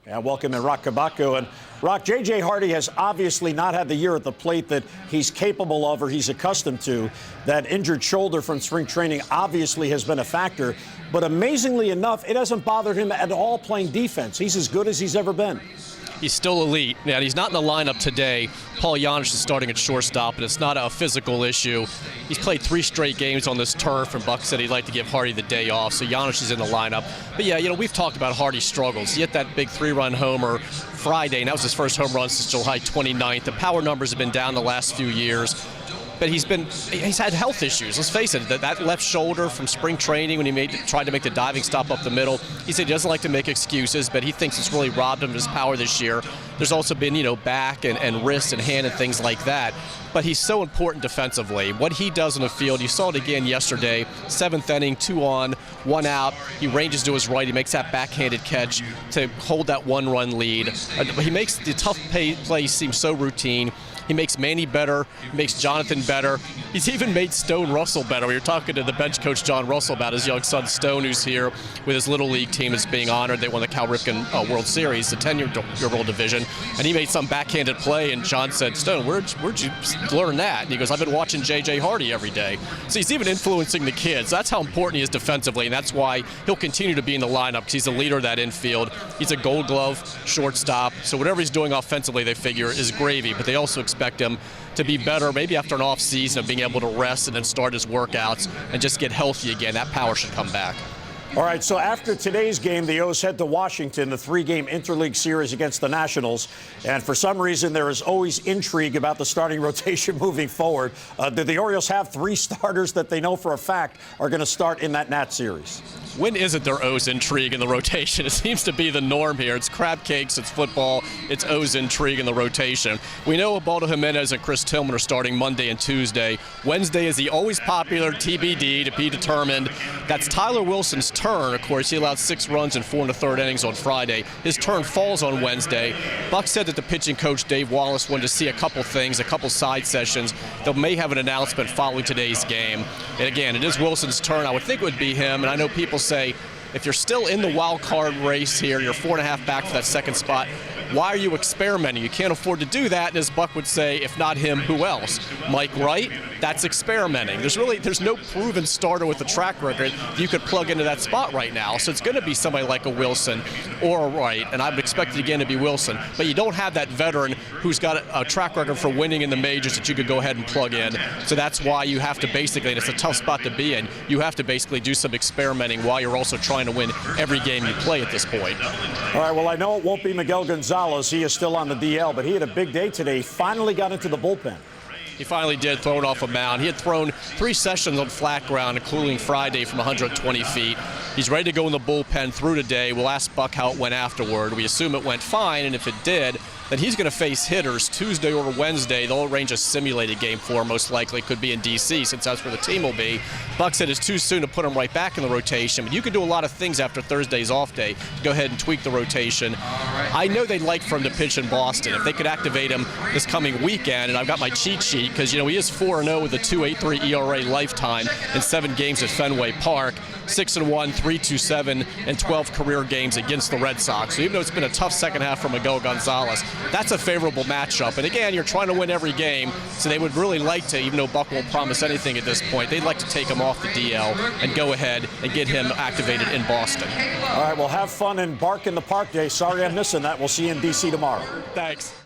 Yeah, welcome in Roch Kubatko. And Roch, J.J. Hardy has obviously not had the year at the plate that he's capable of or he's accustomed to. That injured shoulder from spring training obviously has been a factor. But amazingly enough, it hasn't bothered him at all playing defense. He's as good as he's ever been. He's still elite. Now, he's not in the lineup today. Paul Janisch is starting at shortstop, and it's not a physical issue. He's played 3 straight games on this turf, and Buck said he'd like to give Hardy the day off, so Janisch is in the lineup. But yeah, we've talked about Hardy's struggles. He hit that big 3-run homer Friday, and that was his first home run since July 29th. The power numbers have been down the last few years. But he's had health issues. Let's face it, that left shoulder from spring training when he tried to make the diving stop up the middle. He said he doesn't like to make excuses, but he thinks it's really robbed him of his power this year. There's also been, back and wrist and hand and things like that. But he's so important defensively. What he does in the field, you saw it again yesterday, 7th inning, 2 on, 1 out. He ranges to his right. He makes that backhanded catch to hold that 1-run lead. He makes the tough plays seem so routine. He makes Manny better. He makes Jonathan better. He's even made Stone Russell better. We were talking to the bench coach, John Russell, about his young son, Stone, who's here with his Little League team that's being honored. They won the Cal Ripken World Series, the 10-year-old division. And he made some backhanded play, and John said, Stone, where'd you learn that? And he goes, I've been watching J.J. Hardy every day. So he's even influencing the kids. That's how important he is defensively, and that's why he'll continue to be in the lineup, because he's the leader of that infield. He's a Gold Glove shortstop. So whatever he's doing offensively, they figure, is gravy. But they also expect him to be better, maybe after an off season of being able to rest and then start his workouts and just get healthy again. That power should come back. All right, so after today's game, the O's head to Washington, the 3-game interleague series against the Nationals. And for some reason, there is always intrigue about the starting rotation moving forward. Do the Orioles have 3 starters that they know for a fact are going to start in that Nat series? When isn't there O's intrigue in the rotation? It seems to be the norm here. It's crab cakes, it's football, it's O's intrigue in the rotation. We know Ubaldo Jimenez and Chris Tillman are starting Monday and Tuesday. Wednesday is the always popular TBD, to be determined. That's Tyler Wilson's turn. Of course, he allowed 6 runs in 4 1/3 innings on Friday. His turn falls on Wednesday. Buck said that the pitching coach, Dave Wallace, wanted to see a couple things, a couple side sessions. They may have an announcement following today's game. And again, it is Wilson's turn. I would think it would be him, and I know people say, if you're still in the wild card race here, you're 4.5 back for that second spot, why are you experimenting? You can't afford to do that. And as Buck would say, if not him, who else? Mike Wright? That's experimenting. There's no proven starter with a track record you could plug into that spot right now. So it's going to be somebody like a Wilson or a Wright, and I would expect it again to be Wilson. But you don't have that veteran who's got a track record for winning in the majors that you could go ahead and plug in. So that's why you have to basically, and it's a tough spot to be in, you have to basically do some experimenting while you're also trying to win every game you play at this point. All right, well, I know it won't be Miguel Gonzalez. He is still on the DL, but he had a big day today. He finally got into the bullpen. He finally did, throw it off a mound. He had thrown 3 sessions on flat ground, including Friday from 120 feet. He's ready to go in the bullpen through today. We'll ask Buck how it went afterward. We assume it went fine, and if it did, then he's going to face hitters Tuesday or Wednesday. They'll arrange a simulated game for him, most likely. Could be in D.C., since that's where the team will be. Buck said it's too soon to put him right back in the rotation, but you can do a lot of things after Thursday's off day to go ahead and tweak the rotation. I know they'd like for him to pitch in Boston. If they could activate him this coming weekend, and I've got my cheat sheet, because, he is 4-0 with a 2.83 ERA lifetime in 7 games at Fenway Park, 6-1, 3.27, and 12 career games against the Red Sox. So even though it's been a tough second half for Miguel Gonzalez, that's a favorable matchup. And again, you're trying to win every game, so they would really like to, even though Buck won't promise anything at this point, they'd like to take him off the DL and go ahead and get him activated in Boston. All right, well, have fun and bark in the park day. Sorry I'm missing that. We'll see you in D.C. tomorrow. Thanks.